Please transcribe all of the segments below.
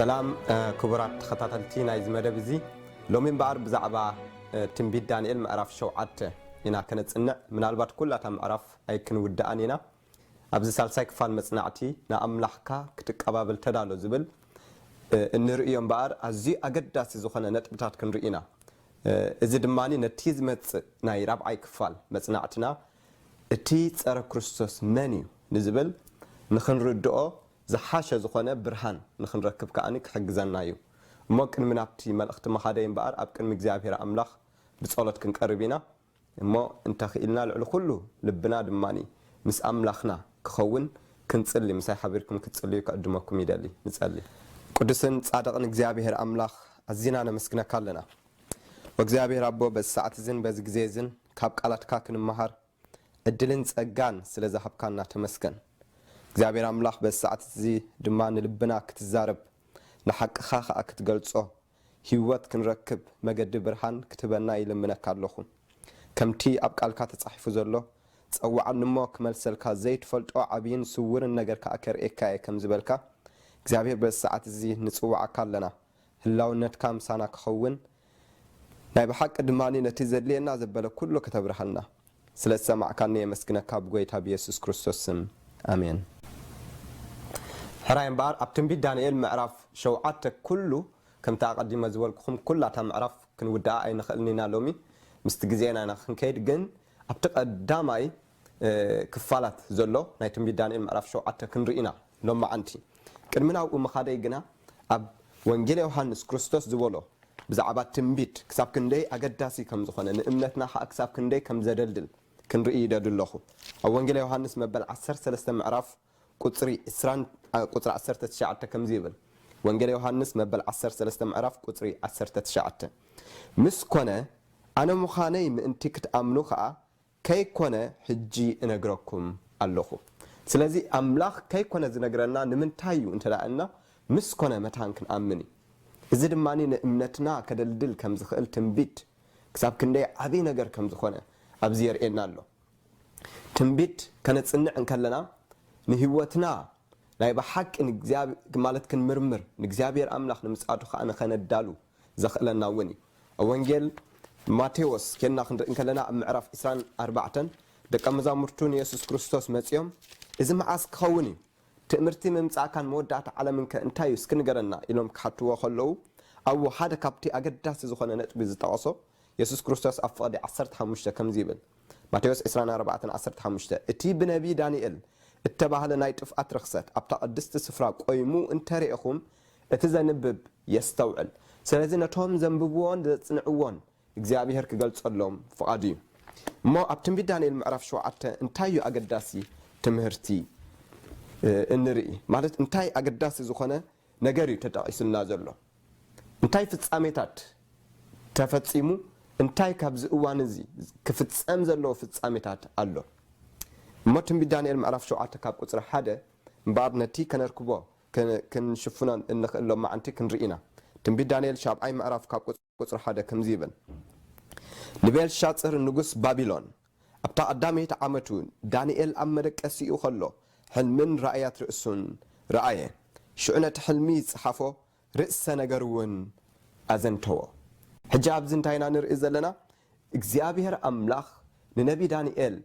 سلام كبرات خطاتلتي نايز مدبزي لو من بار بزعبا تنبيد دانيال معرف شوعات هنا كانت صنع من البات كلها معرف اي كن ودانينا ابز سالساي كفال مصنعتي نا املاحكا كتقبابل تدالو زبل انريهم بار ازي اقداس زخنه نطبطات كنرينا እዚ ድማኒ ነቲ ዝመጽ ናይ ራብዓይ ክፋል መጽናዕትና እቲ ጸረ ክርስቶስ መን እዩ ንዝብል ንኽንርድኦ ዝሓሸ ዝኾነ ብርሃን ንኽንረክብ ከኣኒ ክሕግዘና እዩ እሞ ቅድሚ ናብቲ መልእኽቲ መኻደይ እምበኣር ኣብ ቅድሚ እግዚኣብሔር ኣምላኽ ብጸሎት ክንቀርብ ኢና እሞ እንተኽኢልና ልዕሊ ኩሉ ልብና ድማኒ ምስ ኣምላኽና ክኸውን ክንጽሊ ምሳይ ሓቢርኩም ክትጽልዩ ከእድመኩም ይደሊ ንጸሊ ቅዱስን ጻድቕን እግዚኣብሔር ኣምላኽ ኣዚና ነመስግነካ ኣለና وእግዚአብሔር አቦ በሰዓት ዝን በዚህ ጊዜ ዝን ካብ ቃላትካ ክንመሃር እድልን ጸጋን ስለዛሐብካና ተመስገን እግዚአብሔር አምላክ በሰዓት እዚ ድማ ንልብና ክትዛረብ ንሐቅኻ ክትገልጾ ህይወት ክንረክብ መገድ ብርሃን ክትበና ይልምነካ ኣለኹ ከምቲ ኣብ ቃልካ ተጻሒፉ ዘሎ ጸዋዕንሞ ክመልሰልካ ዘይትፈልጦ ዓብይን ስውርን ነገር ከኣከርኤካ ከም ዝበልካ እግዚአብሔር በሰዓት እዚ ንጽዋዓካ ኣለና ህላውነትካ ምሳና ክኸውን ናይ በሐቅ ድማኒ ነቲ ዘድልየና ዘበለ ኩሉ ከተብርሃልና ስለሰማዕካኒ የመስግነካ ብጎይታ ኢየሱስ ክርስቶስ ስም አሜን ሕራይ እምበኣር ኣብ ትንቢት ዳንኤል ምዕራፍ 7 ኩሉ ከምታ ቀዲመ ዝበልኩኹም ኩላታ ምዕራፍ ክንውዳእ ኣይንኽእልኒና ሎሚ ምስቲ ግዜና ክንከይድ ግን ኣብቲ ቀዳማይ ክፋላት ዘሎ ናይ ትንቢት ዳንኤል ምዕራፍ 7 ክንርኢና ሎማዓንቲ ቅድሚ ናብኡ መኻደይ ግና ኣብ ወንጌል ዮሐንስ ክርስቶስ ዝበሎ ብዛዕባ ትንቢት ክሳብ ክንደይ ኣገዳሲ ከም ዝኾነ ንእምነትና ክሳብ ክንደይ ከም ዘደልድል ክንርኢ ይደድለኹ ኣብ ወንጌል ዮሐንስ መበል 13 ምዕራፍ ቁጽሪ 19 ከም ዝብል ወንጌል ዮሐንስ መበል 13 ምዕራፍ ቁጽሪ 19 ምስ ኮነ ኣነ ሙኻነይ ምእንቲ ክትኣምኑ ከዓ ከይኮነ ሕጂ እነግረኩም ኣለኹ ስለዚ ኣምላኽ ከይኮነ ዝነግረና ንምንታይ እዩ እንተዳእና ምስ ኮነ መታን ክንኣምን እዚ ድማኒ ንእምነትና ከደልድል ከም ዝኽእል ትንቢት ክሳብ ክንደይ ዓብይ ነገር ከም ዝኾነ ኣብዚ የርኤና ኣሎ ትንቢት ከነጽንዕ እንከለና ንህይወትና ናይ በሐቅ ንእግዚአብሔር ማለት ክንምርምር ንእግዚአብሔር ኣምላኽ ንምጻዱ ከዓ ንኸነዳሉ ዘኽእለና እውን ወንጌል ማቴዎስ ከና ክንርኢ እንከለና ኣብ ምዕራፍ 24 ደቀ መዛሙርቱ ኢየሱስ ክርስቶስ መጽዮም እዚ መዓስ ክኸውን እዩ ትምህርቲ መምጻእካን መወዳእታ ዓለምን ከእንታይ እስክንገረና ኢሎም ክሓትዎ ከለው ኣብ ሓደ ካብቲ ኣገዳሲ ዝኾነ ነጥቢ ዝጠቐሶ ኢየሱስ ክርስቶስ ኣብ ፍቕዲ 15 ከም ዝብል ማቴዎስ 24:15 እቲ ብነቢ ዳንኤል እተባህለ ናይ ጥፍኣት ርኽሰት ኣብታ ቅድስቲ ስፍራ ቆይሙ እንተሪእኹም እቲ ዘንብብ የስተውዕል ስለዚ ነቶም ዘንብብዎን ዘጽንዕዎን እግዚአብሔር ክገልጸሎም ፍቓዱ እዩ እሞ ኣብ ትንቢት ዳንኤል ምዕራፍ 7 እንታይ እዩ ኣገዳሲ ትምህርቲ እንርኢ ማለት እንታይ ኣገዳሲ ዝኾነ ነገር እዩ ተጠቒሱልና ዘሎ እንታይ ፍጻሜታት ተፈጺሙ እንታይ ካብዚ እዋን እዚ ክፍጸም ዘሎ ፍጻሜታት ኣሎ እሞ ትንቢት ዳንኤል ምዕራፍ 7 ካብ ቁጽሪ 1 እምበኣር ነቲ ከነርክቦ ክንሽፍኖ እንኽእሎ ማዓንቲ ክንርኢና ትንቢት ዳንኤል 7 ምዕራፍ ካብ ቁጽሪ 1 ከም ዝብል ንቤልሻጽር ንጉስ ባቢሎን ኣብታ ቀዳመይቲ ዓመቱ ዳንኤል ኣብ መደቀሲኡ ከሎ حلمن رأيات رأسون رأيه شؤنة حلمي صحفه رأس نجرون أزنتوا حجاب زنتينا نرئز لنا إجزابير أملاخ لنبي دانيال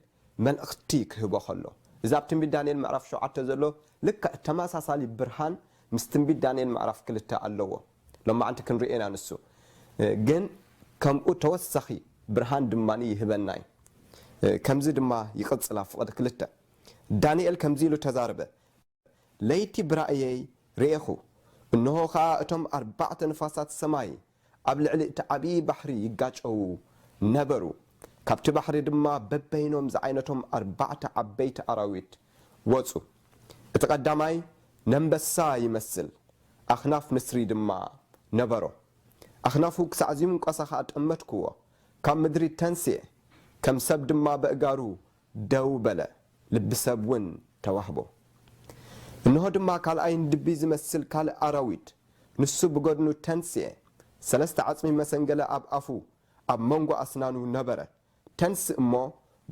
من أختيك هو خلو إذا بتنبي دانيال معرف شو عتزلو لك تماس صالي برهان مستنبي دانيال معرف كل التعلوه لما أنت كن رئينا نسو جن كم أتوسخي برهان دماني هبناي كم زد ما يقص لا فقد كلته ዳንኤል ከምዚሉ ተዛረበ ለይቲ ብራእየይ ርኤኹ እንሆ ኸኣ እቶም 4 ንፋሳት ሰማይ ኣብ ልዕሊ እቲ ዓብዪ ባሕሪ ይጋጨው ነበሩ ካብቲ ባሕሪ ድማ በበይኖም ዝዓይነቶም 4 ዓበይቲ ኣራዊት ወፁ እቲ ቀዳማይ ነንበሳ ይመስል ኣኽናፍ ንስሪ ድማ ነበሮ ኣኽናፉ ክሳዕ ዝምንቀሳ ከዓ ጠመትክዎ ካብ ምድሪ ተንስየ ከም ሰብ ድማ በእጋሩ ደው በለ ልብሰብውን ተዋህቦ እንሆ ድማ ካልኣይ ድቢ ዝመስል ካልእ ኣራዊት ንሱ ብጎድኑ ተንስየ ሰለስተ ዓጽሚ መሰንገለ ኣብ ኣፉ ኣብ መንጎ ኣስናኑ ነበረ ተንስ እሞ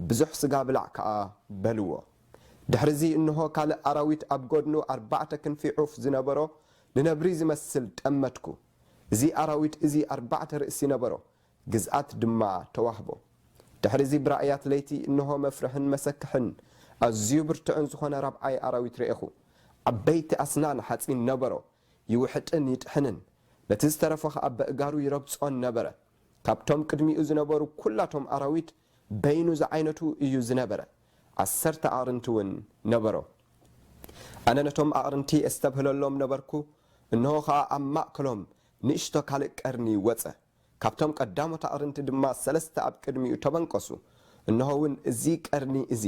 ብዙሕ ስጋ ብላዕ ከዓ በልዎ ድሕሪዚ እንሆ ካልእ ኣራዊት ኣብ ጎድኑ 4 ክንፊ ዑፍ ዝነበሮ ንነብሪ ዝመስል ጠመትኩ እዚ ኣራዊት እዚ 4 ርእሲ ነበሮ ግዝኣት ድማ ተዋህቦ ድሕሪዚ ብራእያት ለይቲ እንሆ መፍርሕን መሰክሕን ኣዝዩ ብርትዕን ዝኾነ ራብዓይ ኣራዊት ርኢኹ ዓበይቲ ኣስናን ሓፂን ነበሮ ይውሕጥን ይጥሕንን ነቲ ዝተረፈ ከዓ በእጋሩ ይረብፆን ነበረ ካብቶም ቅድሚኡ ዝነበሩ ኩላቶም ኣራዊት በይኑ ዝዓይነቱ እዩ ዝነበረ 10 ኣቕርንቲ እውን ነበሮ ኣነ ነቶም ኣቕርንቲ እስተብህለሎም ነበርኩ እንሆ ከዓ ኣብ ማእከሎም ንእሽቶ ካልእ ቀርኒ ወፀ ካብቶም ቀዳሞት ኣቕርንቲ ድማ 3 ኣብ ቅድሚኡ ተበንቀሱ እንሆ እውን እዚ ቀርኒ እዚ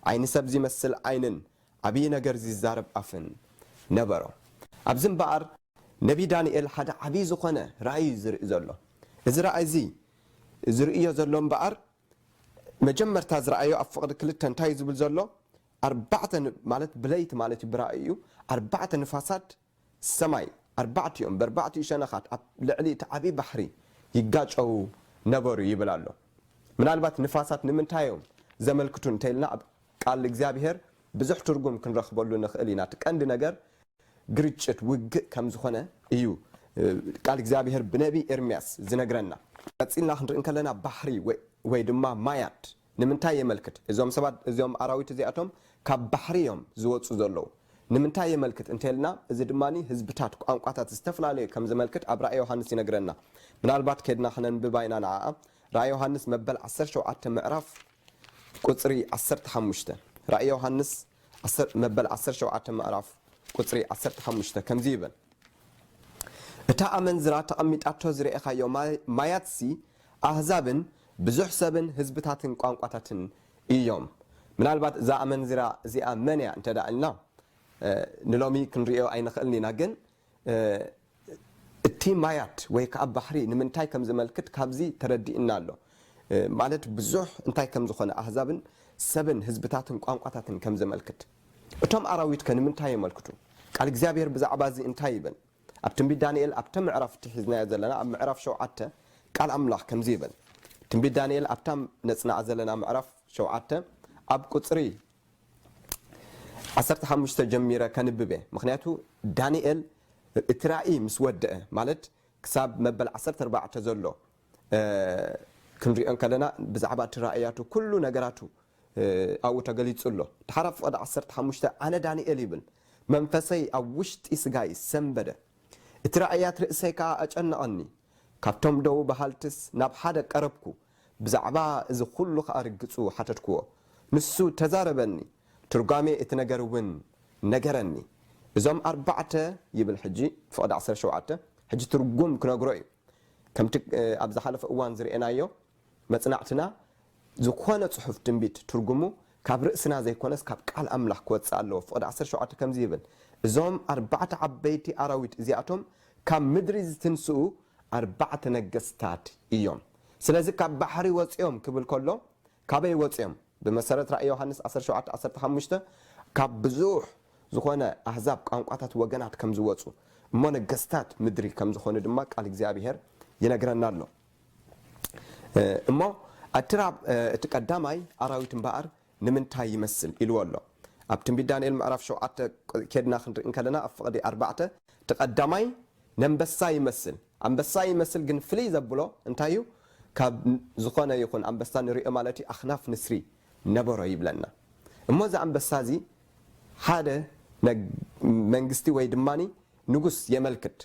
ዓይኒ ሰብ ዝመስል ዓይንን ዓብዪ ነገር ዝዛረብ ኣፍን ነበሮ ኣብዚ እምበኣር ነቢ ዳንኤል ሓደ ዓብዪ ዝኾነ ራእይ ዝርኢ ዘሎ እዚ ራእይ እዚ ዝርእዮ ዘሎ እምበኣር መጀመርታ ዝረአዮ ኣብ ፍቕዲ 2 እንታይ ዝብል ዘሎ 4 ማለት ብለይቲ ማለት ብራእዩ 4 ንፋሳት ሰማይ 4 እዮም ብ4 ሸነኻት ኣብ ልዕሊ እቲ ዓብዪ ባሕሪ ይጋጨው ነበሩ ይብል ኣሎ ምናልባት ንፋሳት ንምንታዮም ዘመልክቱ እንተይልና ኣብ ቃል እግዚኣብሔር ብዙሕ ትርጉም ክንረኽበሉ ንኽእል ኢና እቲ ቀንዲ ነገር ግርጭት ውግእ ከም ዝኾነ እዩ ቃል እግዚኣብሔር ብነቢ ኤርምያስ ዝነግረና ቀፂልና ክንርኢ ከለና ባሕሪ ወይ ድማ ማያት ንምንታይ የመልክት እዞም ሰባት እዚኦም ኣራዊት እዚኣቶም ካብ ባሕሪ እዮም ዝወፁ ዘለዉ ንምንታይ የመልክት እንተልና እዚ ድማኒ ህዝብታት ቋንቋታት ዝተፈላለዩ ከም ዝመልክት ኣብ ራእይ ዮሃንስ ይነግረና ምናልባት ከድና ክነንብባ ኢና ንዓኣ ራእይ ዮሃንስ መበል 17 ምዕራፍ ቁፅሪ 15 ራእይ ዮሃንስ መበል 17 ምዕራፍ ቁፅሪ 15 ከምዚ ይብል እታ ኣመንዝራ ተቐሚጣቶ ዝርኢኻዮ ማያትሲ ኣህዛብን ብዙሕ ሰብን ህዝብታትን ቋንቋታትን እዮም ምናልባት እዛ ኣመንዝራ እዚኣ መን እያ እንተዳእልና ንሎሚ ክንሪኦ ኣይንኽእልን ኢና ግን እቲ ማያት ወይ ከዓ ባሕሪ ንምንታይ ከም ዝመልክት ካብዚ ተረዲእና ኣሎ ማለት ብዙሕ እንታይ ከም ዝኾነ ኣህዛብን ሰብን ህዝብታትን ቋንቋታትን ከም ዝመልክት እቶም ኣራዊት ንምንታይ የመልክቱ ቃል እግዚኣብሔር ብዛዕባ እዚ እንታይ ይብል ኣብ ትንቢት ዳንኤል ኣብተ ምዕራፍ ትሒዝናዮ ዘለና ኣብ ምዕራፍ 7 ቃል ኣምላኽ ከምዚ ይብል ትንቢት ዳንኤል ኣብታ ነፅናዕ ዘለና ምዕራፍ 7 ኣብ ቁፅሪ 15 ጀሚረ ከንብበ ምክንያቱ ዳንኤል እቲ ራእይ ምስ ወድአ ማለት ክሳብ መበል 14 ዘሎ ክንሪኦ ከለና ብዛዕባ እቲ ራእያቱ ኩሉ ነገራቱ ኣብኡ ተገሊጹ ኣሎ ድሓር ፍቕዲ 15 ኣነ ዳንኤል ይብል መንፈሰይ ኣብ ውሽጢ ስጋይ ሰንበደ እቲ ራእያት ርእሰይ ከዓ ኣጨነቐኒ ካብቶም ደው ባህልትስ ናብ ሓደ ቀረብኩ ብዛዕባ እዚ ኩሉ ከዓ ርግፁ ሓተትክዎ ንሱ ተዛረበኒ ትርጓሜ እቲ ነገር እውን ነገረኒ እዞም 4 ይብል ሕጂ ፍቕዲ 17 ሕጂ ትርጉም ክነግሮ እዩ ከምቲ ኣብ ዝሓለፈ እዋን ዝርአናዮ መጽናዕትና ዝኾነ ጽሑፍ ትንቢት ትርጉሙ ካብ ርእስና ዘይኮነስ ካብ ቃል ኣምላኽ ክወፅእ ኣለዎ ፍቕዲ 17 ከምዚ ይብል እዞም 4 ዓበይቲ ኣራዊት እዚኣቶም ካብ ምድሪ ዝትንስኡ 4 ነገስታት እዮም ስለዚ ካብ ባሕሪ ወፂኦም ክብል ከሎ ካበይ ወፂኦም ብመሰረት ራእይ ዮሃንስ 17:15 ካብ ብዙሕ ዝኾነ ኣህዛብ ቋንቋታት ወገናት ከም ዝወፁ እሞ ነገስታት ምድሪ ከም ዝኾኑ ድማ ቃል እግዚኣብሔር ይነግረና ኣሎ እሞ እቲ ቀዳማይ ኣራዊት እምበኣር ንምንታይ ይመስል ኢልዎ ኣሎ ኣብ ትንቢት ዳንኤል ምዕራፍ 7 ከድና ክንርኢ ከለና ኣብ ፍቕዲ 4 ተቀዳማይ ነንበሳ ይመስል አንበሳ ይመስል ግን ፍልይ ዘብሎ እንታይ እዩ ካብ ዝኾነ ይኹን አንበሳ ንሪኦ ማለት ኣኽናፍ ንስሪ ነበሮ ይብለና እሞ እዚ አንበሳ እዚ ሓደ መንግስቲ ወይ ድማኒ ንጉስ የመልክት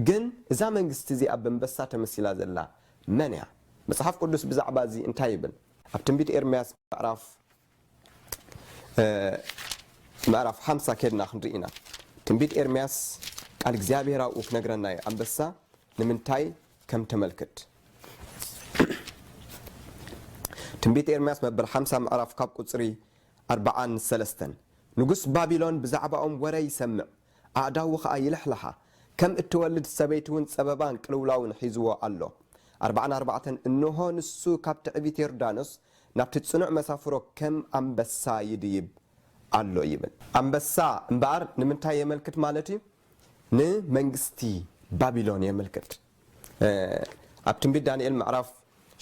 ግን እዛ መንግስቲ እዚ ኣብ አንበሳ ተመሲላ ዘላ መን እያ መጽሓፍ ቅዱስ ብዛዕባ እዚ እንታይ ይብል ኣብ ትንቢት ኤርምያስ ምዕራፍ 50 ከድና ክንርኢና ትንቢት ኤርምያስ ቃል እግዚአብሔር አውክ ነግረና አንበሳ ንምንታይ ከም ተመልክት ትንቢት ኤርምያስ መበል 50 ምዕራፍ ካብ ቁጽሪ 43 ንጉስ ባቢሎን ብዛዕባኦም ወረ ይሰምዕ ኣዕዳው ኸኣ ይልሕልሓ ከም እትወልድ ሰበይቱን ጸበባን ቅልውላውን ሒዝዎ ኣሎ 44 እንሆ ንሱ ካብ ትዕቢት ዮርዳኖስ ናብቲ ጽኑዕ መሳፍሮ ከም አንበሳ ይድይብ ኣሎ ይብል አንበሳ እምበኣር ንምንታይ የመልክት ማለት እዩ ንመንግስቲ ባቢሎን የመልክት ኣብ ትንቢት ዳንኤል ምዕራፍ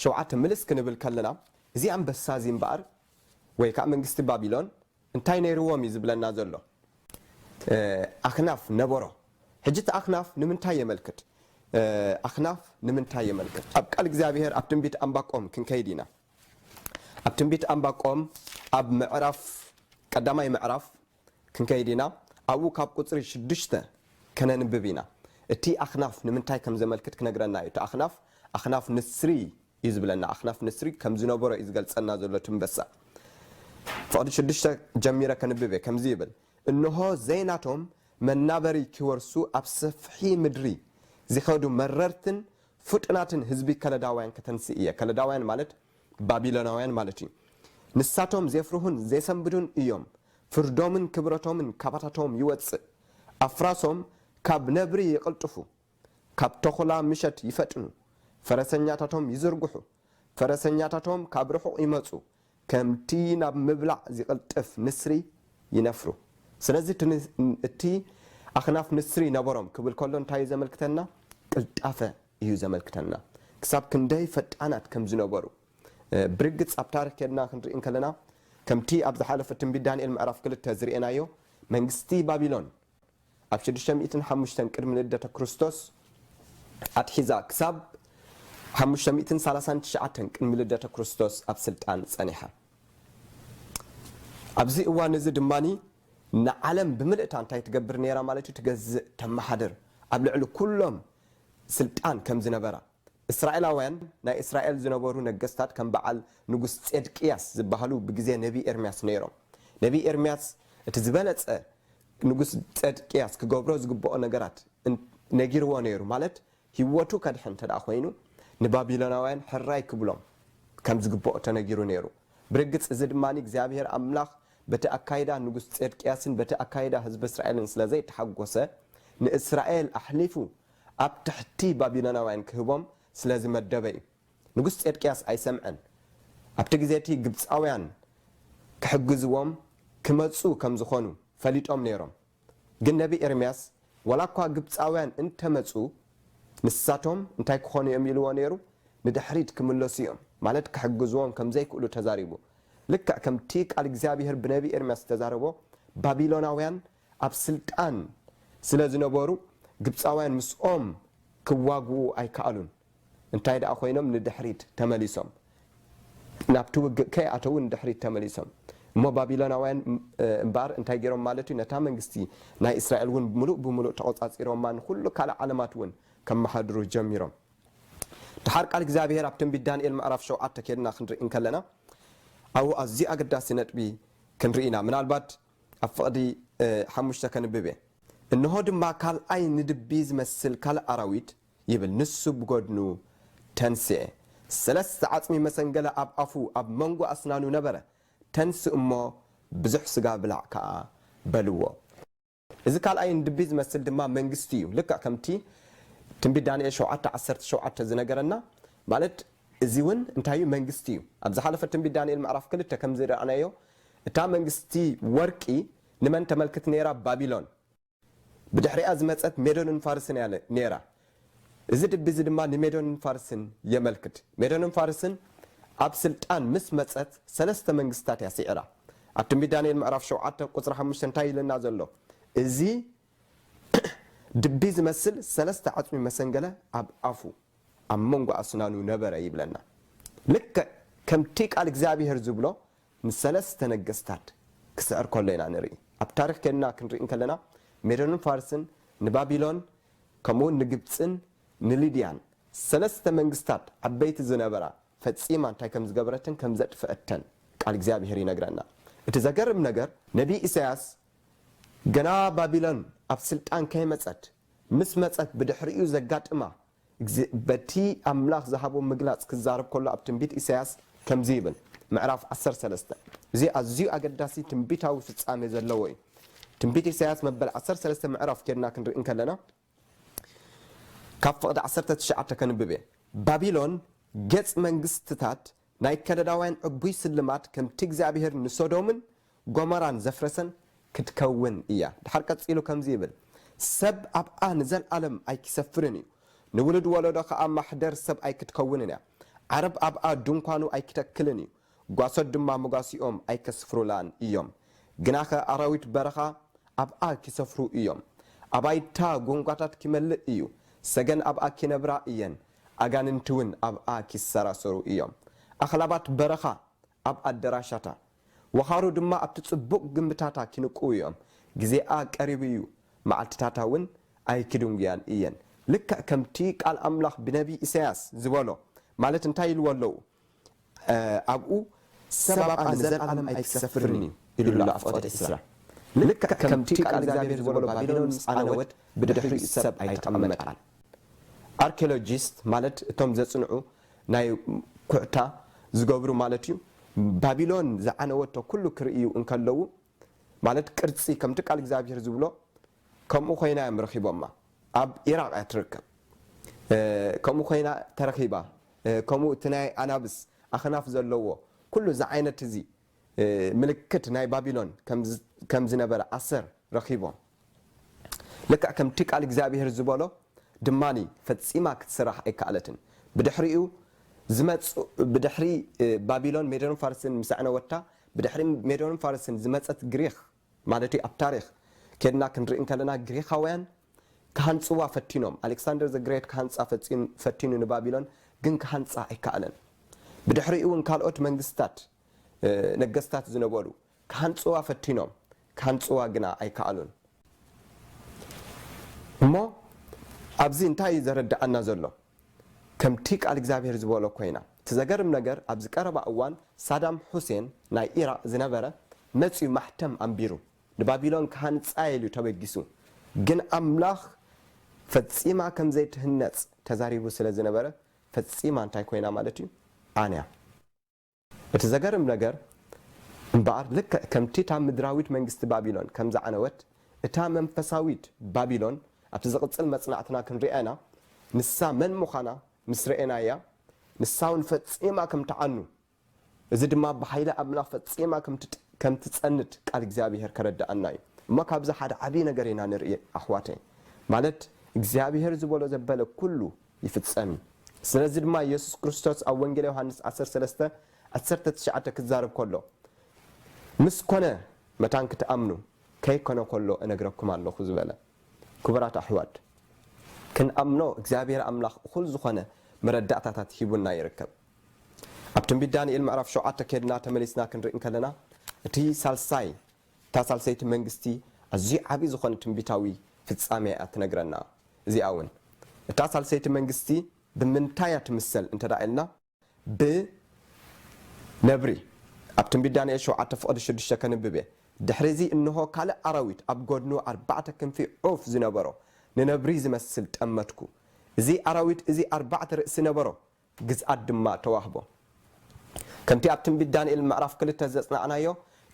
7 ምልስ ክንብል ከለና እዚ አንበሳ እዚ እምበኣር ወይ ከዓ መንግስቲ ባቢሎን እንታይ ነይርዎም እዩ ዝብለና ዘሎ ኣኽናፍ ነበሮ حجت أخناف نمنتاي يملكت أخناف نمنتاي يملكت أبقى الإግዚአብሔር أب تنبيت أنباقهم كنكيدينا أب تنبيت أنباقهم أب معرف قدامي معرف كنكيدينا أو كاب قطر شدشته كنا نببينا التي أخناف نمنتاي كم زملكت كنقرنا يت أخناف نسري يزبلنا أخناف نسري كم زنبورة يزقل سنة زلة تنبسا فقد شدشته جميرة كنببه كم زيبل إنه زيناتهم من نابري كورسو أبسفحي مدري زيخودو مررتن فتناتن هزبي كالداوين كتنسئية كالداوين مالت بابيلوناوين مالتي نساتهم زيفروهن زيسنبدون إيوم فردومن كبرتومن كاباتاتهم يوتس أفراسهم كاب نبري يقلطفو كاب تخلا مشت يفتنو فرسنياتاتهم يزرقحو فرسنياتاتهم كاب رحو يمتسو كمتين مبلع زيقلطف نسري ينفرو سلازي تي أخناف نسري نبرم قبل كلهم تاي زملكتنا قلت أفا يو زملكتنا كساب كنداي فتانات كم زنبرو بريجتس أبتارك كنا خنري إن كلنا كم تي أبز حالة تنبي دانيال معرف كل التزرينا يو منجستي بابلون أبشر الشميتن حمشتن كرم لدة كريستوس أتحزا كساب حمشتن سالسان تشعتن كرم لدة كريستوس أبسلتان سانيحة أبزي أوان نزد ماني نعلم بملئتان تاي تقبر نيرا مالتي تجزء تمحدر أبلعلو كلهم سلطان كم زنبرا إسرائيلاوين نا إسرائيل زنبورو نجستات كم بعل نجس إدكياس زبهالو بجزء نبي إرمياس نيرو نبي إرمياس تزبلت نجس إدكياس كجبروز جبوا نجارات نجيروا نيرو مالت هيوتو كدحن تداخوينو نبابيلوناوين حراي كبلهم كم زجبوا تنجيروا نيرو برجت زد ماني زابير أملاخ بتأكيدا نجس إدكياسن بتأكيدا حزب إسرائيل سلازي تحققسه نإسرائيل أحلفوا أبتحتي بابيلوناوين كهبهم سلازي مدبي نجس إدكياس أي سمعن أبتجزيتي جبس أويان كحجزوهم كمتسو كم زخانو فليتهم نيرهم جن نبي إرمياس ولا كوا جبس أويان أنت متسو نساتهم أنتي كخانو يميلوا نيرو ندحريت كملوسيهم مالت كحجزوهم كم زي كله تزاريبو لك كم تيك على إግዚአብሔር بنبي إرمياس تزاربو بابيلوناويان أبسلتان سلازي نبورو جبس أويان مسؤوم كواجو أي كالون انتي دا أخوينهم ندحريت تمليسهم نابتو كي أتوون ندحريت تمليسهم مو بابيلوناويان مبار انتي جيرهم مالتي نتا منجستي نا إسرائيل ون ملوء بملوء تقوص إيرهم مان كله كالا علامات ون كم محضرو جميرهم تحرك على إግዚአብሔር أبتن بدان إلما أعرف شو عتا كيدنا خنري إن كلنا أو أزي أقداسي نتبي كنرينا من البات أفقدي حموشتا كنببي إنه هاد ما كال أي ندبيز مسل كال أراويت يبل نسو بقدنو تنسي سلس عطمي مسنجلا أب أفو أب منغو أسنانو نبرة تنسي أمو بزح سقا بلعكا بلوو إذا كال أي ندبيز مسل دما منغستيو لكا كمتي تنبي دانيال شو عتا عسرت شو عتا زنقرنا مالت زيون انتايو منغستيو ابز حلفه تنبي دانيال معرف كلته كم زير انايو اتا منغستي ورقي لمن تملكت نيرا بابلون بدحري ازمصت ميدون فارسن ياله نيرا እዚ ድብዚ ድማ ንሜዶን ፋርስን የመልክት ሜዶን ፋርስን ኣብ ስልጣን ምስ መፀት ሰለስተ መንግስታት ያሲዕራ ኣብ ትንቢት ዳንኤል ምዕራፍ 7 ቁጽር 5 እንታይ ይለና ዘሎ እዚ ድቢ ዝመስል ሰለስተ ዓጽሚ መሰንገለ ኣብ ኣፉ ኣብ መንጎ ኣስናኑ ነበረ ይብለና ልክ ከምቲ ቃል እግዚአብሔር ዝብሎ ንሰለስተ ነገስታት ክስዕር ኮለና ንርኢ ኣብ ታሪክ ከና ክንርኢ ከለና ሜዶን ፋርስን ንባቢሎን ከምኡ ንግብፅን ንሊድያን ሰለስተ መንግስታት ዓበይቲ ዝነበራ ፈጺማ እንታይ ከም ዝገበረትን ከም ዘጥፈአተን ቃል እግዚአብሔር ይነግረና እቲ ዘገርም ነገር ነቢ ኢሳያስ ገና ባቢሎን ኣብ ስልጣን ከይመፀት ምስ መፀት ብድሕሪኡ ዘጋጥማ በቲ ኣምላኽ ዝሃቦ ምግላጽ ክዛረብ ከሎ ኣብ ትንቢት ኢሳያስ ከምዚ ይብል ምዕራፍ 13 እዚ ኣዝዩ ኣገዳሲ ትንቢታዊ ፍጻሜ ዘለዎ እዩ ትንቢት ኢሳያስ መበል 13 ምዕራፍ ከድና ክንርኢ ከለና ካብ ፍቅዲ 19 ከንብብ ባቢሎን ገጽ መንግስትታት ናይ ከለዳውያን ዕቡይ ስልማት ከምቲ እግዚአብሔር ንሶዶምን ጎሞራን ዘፍረሰን ክትከውን እያ ድሓር ቀፂሉ ከምዚ ይብል ሰብ ኣብኣ ንዘለዓለም ኣይክሰፍርን እዩ ንውልድ ወለዶ ከዓ ማሕደር ሰብ ኣይክትከውንን እያ ዓረብ ኣብኣ ድንኳኑ ኣይክተክልን እዩ ጓሶት ድማ መጓሲኦም ኣይከስፍሩላን እዮም ግናኸ ኣራዊት በረኻ ኣብኣ ክሰፍሩ እዮም ኣባይታ ጎንጓታት ክመልእ እዩ ሰገን ኣብኣ ክነብራ እየን ኣጋንንቲ እውን ኣብኣ ክሰራሰሩ እዮም ኣኽላባት በረኻ ኣብ ኣደራሻታ ወኻሩ ድማ ኣብቲ ጽቡቕ ግንብታታ ክንቁ እዮም ግዜኣ ቀሪቡ እዩ መዓልትታታ እውን ኣይክድንጉያን እየን ልክዕ ከምቲ ቃል ኣምላኽ ብነቢ ኢሳያስ ዝበሎ ማለት እንታይ ኢልዎ ኣለዉ ኣብኡ ሰብ ኣብኣ ንዘለዓለም ኣይክሰፍርን እዩ ኢሉ ኣሎ ኣፍቆድ 20 ልክዕ ከምቲ ቃል እግዚኣብሔር ዝበሎ ባቢሎን ምስ ዓነወት ብድሕሪኡ ሰብ ኣይተቐመጣል ኣርኪኦሎጂስት ማለት እቶም ዘጽንዑ ናይ ኩዕታ ዝገብሩ ማለት እዩ ባቢሎን ዝዓነወቶ ኩሉ ክርእዩ እንከለዉ ማለት ቅርጺ ከምቲ ቃል እግዚኣብሔር ዝብሎ ከምኡ ኮይና እዮም ረኺቦማ ኣብ ኢራቅ እያ ትርከብ ከምኡ ኮይና ተረኺባ ከምኡ እቲ ናይ ኣናብስ ኣኽናፍ ዘለዎ ኩሉ እዚ ዓይነት እዚ ምልክት ናይ ባቢሎን ከም ዝነበረ ኣሰር ረኺቦም ልክዕ ከምቲ ቃል እግዚኣብሔር ዝበሎ ድማኒ ፈጺማ ክትስራሕ ኣይከኣለትን ብድሕሪኡ ብድሕሪ ባቢሎን ሜዶንን ፋርስን ምስ ዓነወታ ብድሕሪ ሜዶንን ፋርስን ዝመፀት ግሪክ ማለት እዩ ኣብ ታሪክ ከድና ክንርኢ ከለና ግሪካውያን ክሃንፅዋ ፈቲኖም ኣሌክሳንደር ዘግሬት ክሃንፃ ፈቲኑ ንባቢሎን ግን ክሃንፃ ኣይከኣለን ብድሕሪኡ እውን ካልኦት መንግስታት ነገስታት ዝነበሩ ክሃንፅዋ ፈቲኖም ክሃንፅዋ ግና ኣይከኣሉን እሞ ኣብዚ እንታይ ዘረዳእና ዘሎ ከምቲ ቃል እግዚኣብሔር ዝበሎ ኮይና ትዘገርም ነገር ኣብ ዝቀረባ እዋን ሳዳም ሁሴን ናይ ኢራቅ ዝነበረ መፅኡ ማሕተም ኣንቢሩ ንባቢሎን ክሃንፃ ኢሉ ተበጊሱ ግን ኣምላኽ ፈጺማ ከም ዘይትህነፅ ተዛሪቡ ስለ ዝነበረ ፈጺማ እንታይ ኮይና ማለት እዩ ኣንያ እቲ ዘገርም ነገር እምበኣር ልክዕ ከምቲ እታ ምድራዊት መንግስቲ ባቢሎን ከም ዝዓነወት እታ መንፈሳዊት ባቢሎን ኣብቲ ዝቕፅል መጽናዕትና ክንሪአና ንሳ መን ምዃና ምስ ረአናያ ንሳውን ፈጺማ ከም ትዓኑ እዚ ድማ ብሓይሊ ኣምላኽ ፈጺማ ከም ትጸንት ቃል እግዚኣብሔር ከረዳእና እዩ እሞ ካብዚ ሓደ ዓብዪ ነገር ኢና ንርኢ ኣሕዋተይ ማለት እግዚኣብሔር ዝበሎ ዘበለ ኩሉ ይፍጸም ስለዚ ድማ ኢየሱስ ክርስቶስ ኣብ ወንጌል ዮሃንስ 13:19 ክዛረብ ከሎ ምስ ኮነ መታን ክትኣምኑ ከይኮነ ከሎ እነግረኩም ኣለኹ ዝበለ ክቡራት ኣሕዋት ክንኣምኖ እግዚኣብሔር ኣምላኽ እኹል ዝኾነ መረዳእታታት ሂቡና ይርከብ ኣብ ትንቢት ዳንኤል ምዕራፍ 7 ከድና ተመሊስና ክንርኢ ከለና እቲ ሳልሰይቲ መንግስቲ ኣዝዩ ዓብዪ ዝኾነ ትንቢታዊ ፍጻሜ እያ ትነግረና እዚኣ እውን እታ ሳልሰይቲ መንግስቲ ብምንታይ እያ ትምሰል እንተዳኢልና ብነብሪ ኣብ ትንቢት ዳንኤል 7:6 ከንብብ ድሕሪዚ እንሆ ካልእ ኣራዊት ኣብ ጎድኑ 4 ክንፊ ዑፍ ዝነበሮ ንነብሪ ዝመስል ጠመትኩ እዚ ኣራዊት እዚ 4 ርእሲ ነበሮ ግዝኣት ድማ ተዋህቦ ከምቲ ኣብ ትንቢት ዳንኤል ምዕራፍ 2 ዘጽናዕናዮ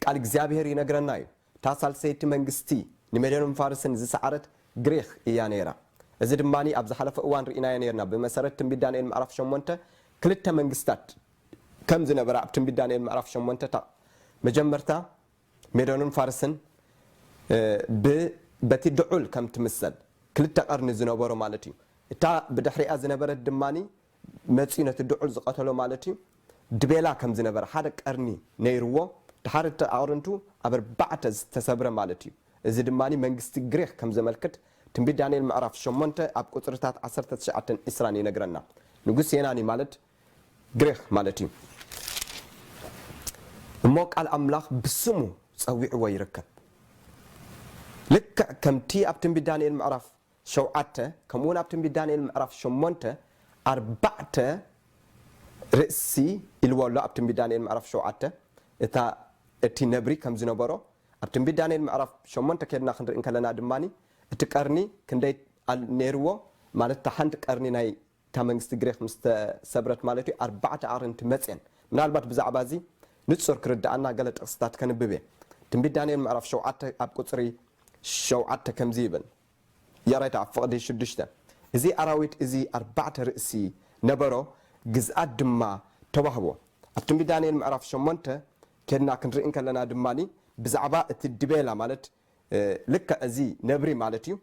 ቃል እግዚኣብሔር ይነግረና እዩ እታ ሳልሰይቲ መንግስቲ ንሜዶንን ፋርስን ዝሰዓረት ግሪክ እያ ነይራ እዚ ድማኒ ኣብ ዝሓለፈ እዋን ርኢናዮ ነርና ብመሰረት ትንቢት ዳንኤል ምዕራፍ 8 ክልተ መንግስታት ከም ዝነበራ ኣብ ትንቢት ዳንኤል ምዕራፍ 8 መጀመርታ ሜዶንን ፋርስን በቲ ድዑል ከም ትምሰል ክልተ ቀርኒ ዝነበሮ ማለት እዩ እታ ብድሕሪኣ ዝነበረት ድማኒ መፅኡ ነቲ ድዑል ዝቐተሎ ማለት እዩ ድቤላ ከም ዝነበረ ሓደ ቀርኒ ነይርዎ ድሓር ኣቕርንቱ ኣብ 4 ዝተሰብረ ማለት እዩ እዚ ድማኒ መንግስቲ ግሪክ ከም ዘመልክት ትንቢት ዳንኤል ምዕራፍ 8 ኣብ ቁፅርታት 19:20 ይነግረና ንጉስ የናኒ ማለት ግሪክ ማለት እዩ እሞ ቃል ኣምላኽ ብስሙ ፀዊዕዎ ይርከብ ልክዕ ከምቲ ኣብ ትንቢት ዳንኤል ምዕራፍ 7 ከምኡውን ኣብ ትንቢት ዳንኤል ምዕራፍ 8 4 ርእሲ ኢልዎ ኣሎ ኣብ ትንቢት ዳንኤል ምዕራፍ 7 እቲ ነብሪ ከም ዝነበሮ ኣብ ትንቢት ዳንኤል ምዕራፍ 8 ከድና ክንርኢ ከለና ድማኒ እቲ ቀርኒ ክንደይ ነይርዎ ማለት ሓንቲ ቀርኒ ናይ እታ መንግስቲ ግሪክ ምስ ተሰብረት ማለት እዩ 4 ኣቕርንቲ መፅአን ምናልባት ብዛዕባ እዚ ንጹር ክርዳእና ገለ ጥቕስታት ከንብብ ትንቢት ዳንኤል ምዕራፍ 7 ኣብ ቁፅሪ 7 ከምዚ ይብል የራይታ ኣብ ፍቕዲ 6 እዚ ኣራዊት እዚ 4 ርእሲ ነበሮ ግዝኣት ድማ ተዋህቦ ኣብ ትንቢት ዳንኤል ምዕራፍ 8 ከድና ክንርኢ ከለና ድማኒ ብዛዕባ እቲ ድቤላ ማለት ልክዕ እዚ ነብሪ ማለት እዩ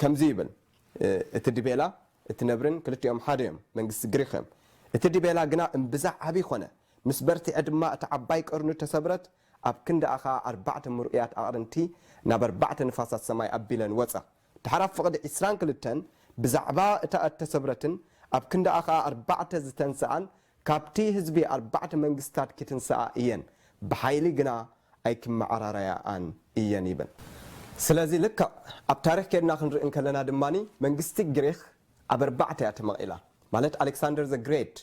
ከምዚ ይብል እቲ ድቤላ እቲ ነብርን ክልቲኦም ሓደ እዮም መንግስቲ ግሪክ እዮም እቲ ድቤላ ግና እምብዛሕ ዓብዪ ኮነ ምስ በርቲዐ ድማ እቲ ዓባይ ቀርኑ ተሰብረት ኣብ ክንደኣኻ 4 ምርኡያት ኣቕርንቲ ናብ 4 ንፋሳት ሰማይ ኣቢለን ወፃ تحرف فقد إسران كلتن بزعبا تسبرتن أبكند أخا 4 زتنسان كابتي هزبي 4 منجستات كتنسا إيان بحيلي جنا أيكم معراريا أن إيان يبن سلازي لك أبتاريخ كيرنا خنر إن كلنا دماني منجستي جريخ أب4 يتمقلا مالت ألكسندر ذا جريت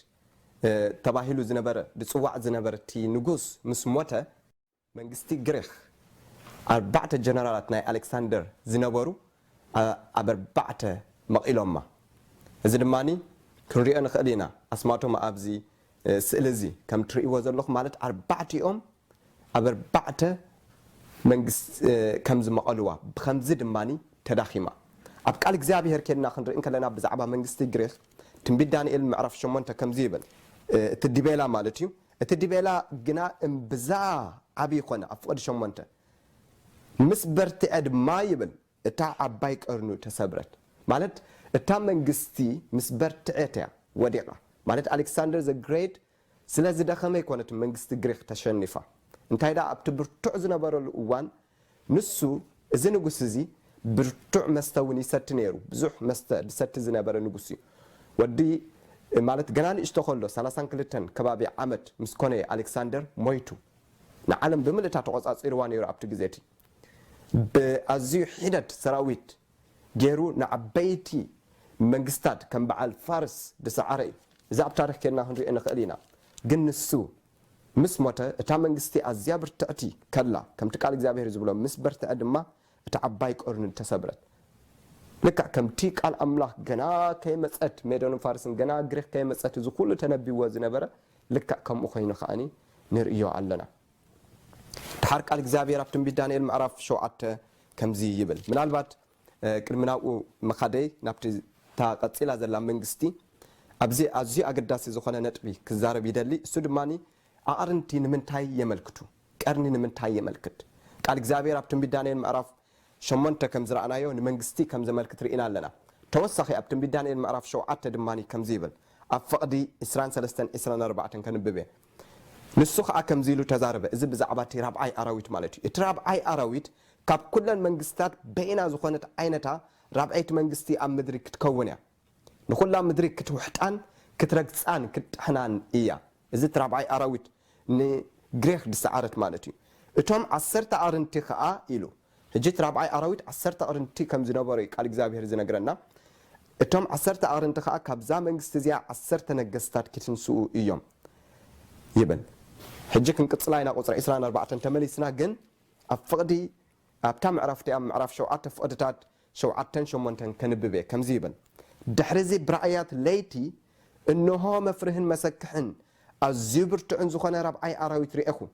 تباهيلو زنبرة بصواع زنبرة تي نجوس مسموته منجستي جريخ 4 جنرالات ناي ألكسندر زنبرو أب4 مقيلوما إذا دماني كنري أنا خلينا أسمعتهم أبزي سئلزي كم تري وزلخ مالت 4 يوم أب4 منجست كم زمقلوا بخمس دماني تداخيما أبقى እግዚአብሔር كنا خنر إن كلنا بزعبا منجستي جريخ تنبي دانيال معرف شمونتا كم زيبل تدبيلا مالتيو تدبيلا جنا امبزا عبي خنا أفقد شمونتا مسبرت أد ما يبل تا عبايك أرنو تسبرت مالت تا منجستي مسبرت أتيا وديقة مالت ألكسندر ذا جريت سلازي دخمي كونت منجستي جريخ تشنفا انتهي دا أبتبرتع زنبرو الأوان نسو إذا نقصزي برتع مستوني ستنيرو بزح ست زنبرو نقصي ودي مالت جنان اشتغلوا 30 كلتن كبابي عمد مسكوني ألكسندر مويتو نعلم بملتا توقع إيروان يرو أبتو جزيتي بأزيو حدد سراويت جيرو نعبيتي منجستاد كان بعال فارس دسعري إذا أبتاريخ كنا هنري إن خلينا جنسو مسموته تا منجستي أزيابر تأتي كلا كم تقال إجابة رزبلا مسبر تأدم ما تعبايك أرن تسبرت لك كم تيك على أملاك جنا كي مسأت ميدان فارسن جنا جريخ كي مسأت زخول تنبي وزن برا لك كم أخين خاني نريو علنا تحرك على إجابة ربطن بداني المعرف شو عت كم زي يبل من البات كلمنا مخدي نبت تا قتيلا زلا منجستي أبزي أزي أقداسي زخانة نتبي كزار بيدلي سودماني أرنتي نمنتاي يملكتو كأرني نمنتاي يملكت قال إجابة ربطن بداني المعرف شمونتا كم زرعنا يو نمنجستي كم زملكت رئينا لنا توسخي ربطن بداني المعرف شو عت دماني كم زيبل أفقدي إسران 4 كنببه نسخ أكم زيلو تزاربه إذا بزعباتي رابعي أراويت مالتي رابعي أراويت كاب كل المنجستات بينا زخونة عينتها رابعي منجستي أم مدرك تكونها نقول مدرك كتوحتان كترقصان كتحنان إياه إذا رابعي أراويت نجريخ بسعارة مالتي إتهم 10 أرنتي خاء إلو هجيت رابعي أراويت 10 أرنتي كم زنبري قال إجابة زنا قرنا إتهم 10 أرنتي خاء كابزا منجستيزيا 10 نجستات كتنسو إيوم يبن حجك نقصلاينا قصر إسران 4 تمليسنا جن أفقدي أبتام عرفتي أم عرف شو فقدتات شو عتن شو منتن كنببه كم زيبن دحرزي برأيات ليتي إنه مفرهن مسكحن الزبرت عنزخنا ربعي أراويت ريأخو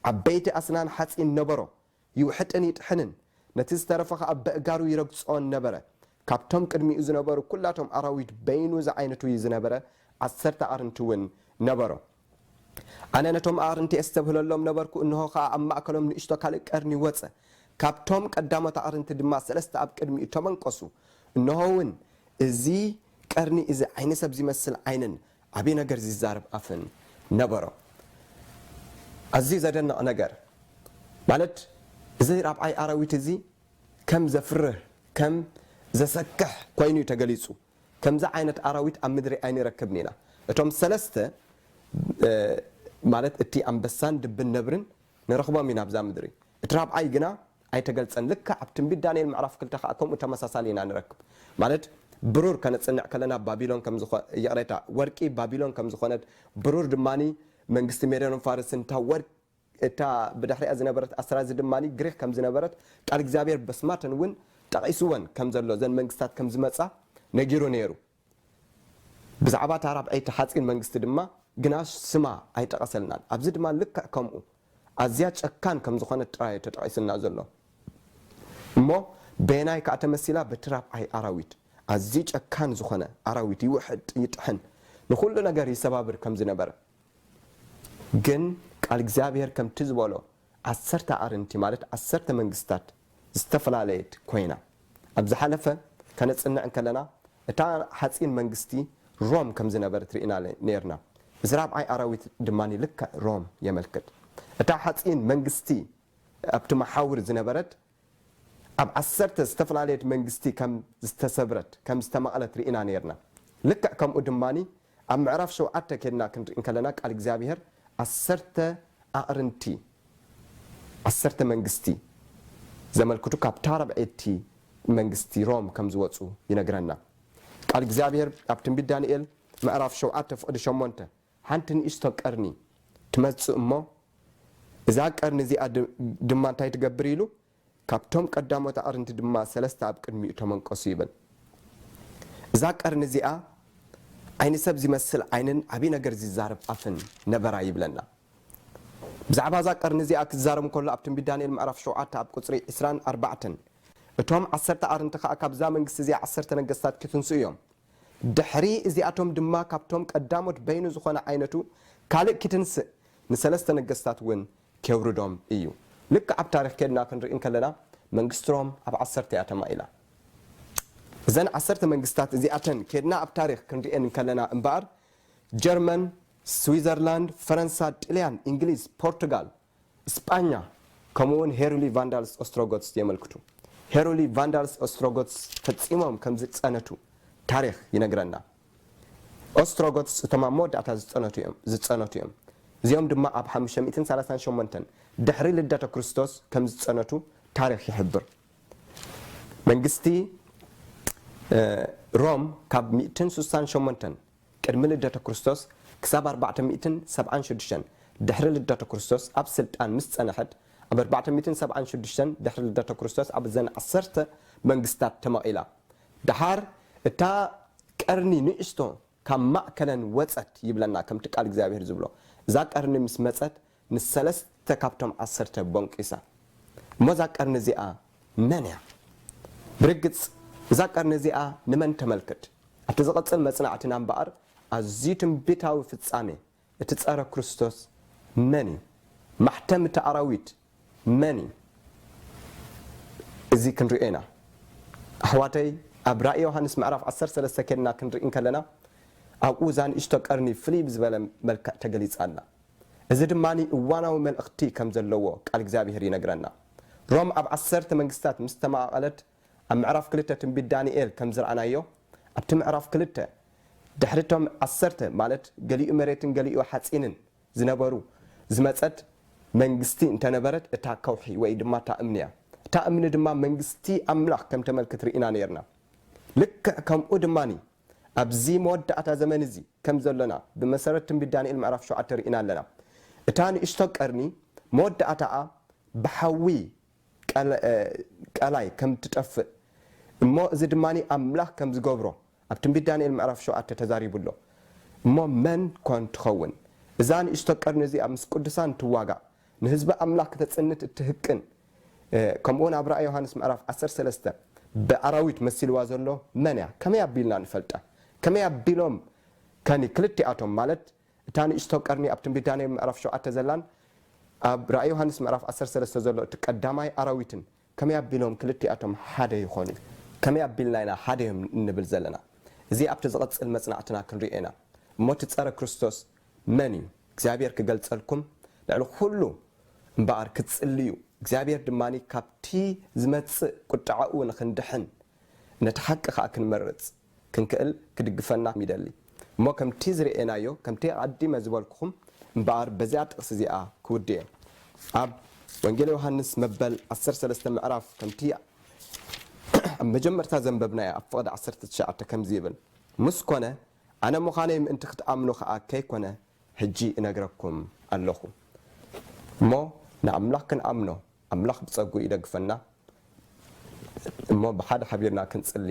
عبيت أسنان حتى النبرة يوحتني تحنن نتسترفخ أبقارو يرقصون نبرة كابتم كرمي إزنبرو كلاتهم أراويت بينو زعينتو يزنبرة 10 أرنتوين نبرة أنا نتوم أرنتي استبهل اللهم نبركو إنه خا أما أكلهم نشتكى قرني وصة كابتم قدامة أرنتي دما 3 أب قرمي تمن قصو إنه ون إزي قرني إذا عين سبزي مثل عينن عبي نجر زي زارب أفن نبرة أزي زادنا نجر مالت زي ربعي أراويت زي كم زفره كم زسكح كوينو تجلسو كم ز عينة أراويت أم مدري عيني ركبنينا توم 3 مالت اتي أمبسان دب النبرن نرخبا من أبزا مدري اتراب أي جنا أي تجلسن لك أبتم بداني المعرف كل تخاكم وتمساسالين نركب مالت برور كانت صنع كلنا بابلون كم زخ يقريتا وركي بابلون كم زخانت برور دماني من قست ميريون فارسن تا ورك تا بدحري أزنبرت أسراز دماني جريخ كم زنبرت قال إجابير بسماتن وين تقيسون كم زلوا زين من قستات كم زمتسا نجيرو نيرو بزعبات عرب أي تحاتين من قست دما جناش سما أي تقصلنا أبزد ما لك كمو أزياد كان كم زخانة تراي تتعيسنا زلوا مو بيناي كأتمثيلا بتراب أي أراويت أزيد كان زخانة أراويت يوحد يتحن نقول لنا جري سبابر كم زنبر جن قال إجابير كم تزولو 10 أرنتي مالت 10 منجستات استفلا ليت كوينا أبز حلفة كانت سنة كلنا تا حسين منجستي روم كم زنبر ترينا نيرنا زراب أي أراويت دماني لك روم يملكت تا حسين منجستي أبتو محاور زنبرت أب عسرت استفلاليت منجستي كم استسبرت كم استمقلت رئينا نيرنا لك كم أدماني أم عرف شو عتا كنا إنك لناك على إجزابير عسرت أرنتي عسرت منجستي زمن كتو كابتارب عيتي منجستي روم كم زواتسو ينقرنا على إجزابير أبتن بيد دانيال ما عرف شو عتا فقد شمونته حانتن إشتوك أرني تمزق أمو إذا أرني زي دمان تاي تقبريلو كابتوم قداموت أرنت دما سلسة أبكر ميتومن قصيبا إذا أرني زي عين سب زي مسل عينن أبي نجر زي زارب أفن نبرا يبلنا بزعبها ذاك أرني زي أكزارم كله أبتن بداني المعرف شو عتا أبكسري إسران 4 توم 10 أرنت خا كابزامن جس زي 10 نجستات كتنسو يوم دحري زي أتوم دما كابتوم قداموت بينو زخنا عينتو كالك كتنس نسلسة نجستات وين كيوردوم إيو لك أب تاريخ كنا كنرئين كلنا منجستروم أب 10 أتما إلى إذن 10 منجستات زي أتن كنا أب تاريخ كنرئين كلنا إمبار جرمن سويسرلاند فرنسا إليان إنجليز بورتغال إسبانيا كمون هيرولي فاندالس أستروغوتس يملكتو هيرولي فاندالس أستروغوتس فتسيمهم كم زتسانتو تاريخ ينقرنا أستروغوتس تمامود أتا زتسانتو يوم زيوم دما أب 538 دحري لدة كريستوس كم زتسانتو تاريخ يحبر منجستي روم كاب 268 قدم لدة كريستوس كساب 476 دحري لدة كريستوس أب سلطان مستأنحد أب 476 دحري لدة كريستوس أب زن 10 منجستات تمائلة دحار تا قرني نئستو كم مأكلا وصت يبلنا كم تقال እግዚአብሔር ዝብሎ ዛ قرني ምስ መፀት ንሰለስተ ካብቶም 10 ቦንቂሳ ሞዛ قرني እዚኣ መን እያ ብርግጽ ዛ قرني እዚኣ ንመን ተመልክት ኣብቲ ዝቐጽል መጽናዕትና እምበኣር ኣዝዩ ትንቢታዊ ፍጻሜ እቲ ጸረ ክርስቶስ መን እዩ ማሕተም እቲ ኣራዊት መን እዩ እዚ ክንሪኦ ኢና ኣሕዋተይ ኣብ ራእይ ዮሃንስ ምዕራፍ 13 ከና ክንሪእን ከለና ኣብኡ ዛን እሽቶ ቀርኒ ፍልይ ብዝበለ መልክዕ ተገሊጻ ኣላ እዚ ድማኒ እዋናዊ መልእኽቲ ከም ዘለዎ ቃል እግዚኣብሔር ይነግረና ሮም ኣብ 10 መንግስታት ምስ ተማቐለት ኣብ ምዕራፍ 2 ትንቢት ዳንኤል ከም ዝረኣናዮ ኣብቲ ምዕራፍ 2 ድሕሪቶም 10 ማለት ገሊኡ መሬትን ገሊኡ ሓጺንን ዝነበሩ ዝመፀት መንግስቲ እንተነበረት እታ ከውሒ ወይ ድማ እታ እምኒ እያ እታ እምኒ ድማ መንግስቲ ኣምላኽ ከም ተመልክት ርኢና ነርና ልክዕ ከምኡ ድማኒ ኣብዚ መወዳእታ ዘመን እዚ ከም ዘለና ብመሰረት ትንቢት ዳንኤል ምዕራፍ 7 ርኢና ኣለና እታ ንእሽቶ ቀርኒ መወዳእታኣ ብሓዊ ቀላይ ከም ትጠፍእ እሞ እዚ ድማኒ ኣምላኽ ከም ዝገብሮ ኣብ ትንቢት ዳንኤል ምዕራፍ 7 ተዛሪቡሎ እሞ መን ኮን ትኸውን እዛ ንእሽቶ ቀርኒ እዚ ኣብ ምስ ቅዱሳን ትዋጋእ ንህዝቢ ኣምላኽ ከተጽንት እትህቅን ከምኡውን ኣብ ራእይ ዮሃንስ ምዕራፍ 13 ብኣራዊት መሲልዋ ዘሎ መን እያ ከመይ ኣቢልና ንፈልጣ ከመይ ኣቢሎም ከኒ ክልቲኣቶም ማለት እታ ንእሽቶ ቀርኒ ኣብ ትንቢት ዳንኤል ምዕራፍ 7 ዘላን ኣብ ራእይ ዮሃንስ ምዕራፍ 13 ዘሎ እቲ ቀዳማይ ኣራዊትን ከመይ ኣቢሎም ክልቲኣቶም ሓደ ይኾኑ ከመይ ኣቢልና ኢና ሓደ እዮም እንብል ዘለና እዚ ኣብቲ ዝቐጽል መጽናዕትና ክንሪኦ ኢና እሞ እቲ ጸረ ክርስቶስ መን እዩ እግዚኣብሔር ክገልጸልኩም ልዕሊ ኩሉ እምበኣር ክትጽልዩ እግዚአብሔር ድማኒ ካብቲ ዝመጽእ ቁጣዓኡ ንኽንድሕን ነቲ ሓቂ ከዓ ክንመርጽ ክንክእል ክድግፈና ይደሊ እሞ ከምቲ ዝርአናዮ ከምቲ ቀዲመ ዝበልኩኹም እምበኣር በዚኣ ጥቕሲ እዚኣ ክውድየ ኣብ ወንጌል ዮሃንስ መበል 13 ምዕራፍ ከምቲ ኣብ መጀመርታ ዘንበብናዮ ኣብ ፍቕዲ 19 ከምዚ ይብል ምስ ኮነ ኣነ ምዃነይ ምእንቲ ክትኣምኑ ከዓ ከይኮነ ሕጂ እነግረኩም ኣለኹ እሞ ንኣምላኽ ክንኣምኖ ኣምላኽ ብፀጉኡ ይደግፈና እሞ ብሓደ ሓቢርና ክንጽሊ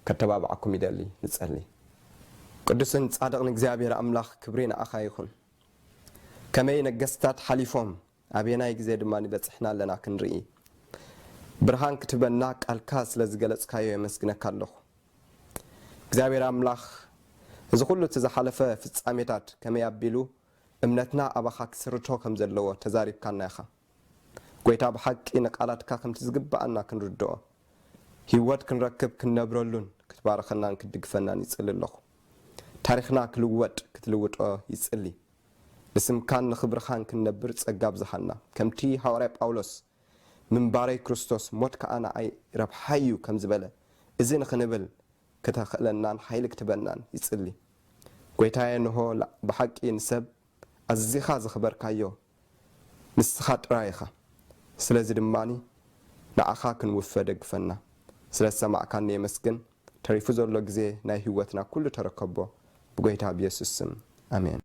ከተባብዓኩም ይደሊ ንጸሊ ቅዱስን ጻድቕን እግዚኣብሔር ኣምላኽ ክብሪ ንኣኻ ይኹን ከመይ ነገስታት ሓሊፎም ኣበየናይ ግዜ ድማ ንበጽሕና ኣለና ክንርኢ ብርሃን ክትበና ቃልካ ስለ ዝገለጽካዮ የመስግነካ ኣለኹ እግዚኣብሔር ኣምላኽ እዚ ኩሉ እቲ ዝሓለፈ ፍጻሜታት ከመይ ኣቢሉ እምነትና ኣባኻ ክስርቶ ከም ዘለዎ ተዛሪብካና ኢኻ ጎይታ ብሓቂ ንቃላትካ ከምቲ ዝግባአና ክንርድኦ ህይወት ክንረክብ ክንነብረሉን ክትባረኸናን ክትድግፈናን ይጽሊ ኣለኹ ታሪኽና ክልወጥ ክትልውጦ ይጽሊ ንስምካን ንኽብርኻን ክንነብር ጸጋ ብዝሓና ከምቲ ሐዋርያ ጳውሎስ ምንባረይ ክርስቶስ ሞት ከኣና ኣይ ረብሓዩ ከም ዝበለ እዚ ንኽንብል ከተኽእለናን ሓይሊ ክትበናን ይጽሊ ጎይታዬ ንሆ ብሓቂ ንሰብ ኣዝኻ ዝኽበርካዮ ንስኻ ጥራይኻ ስለዚ ድማኒ ንዓኻ ክንውፈ ደግፈና ስለ ሰማዕካን የመስግን ተሪፉ ዘሎ ግዜ ናይ ህይወትና ኩሉ ተረከቦ ብጎይታ ኢየሱስ ስም ኣሜን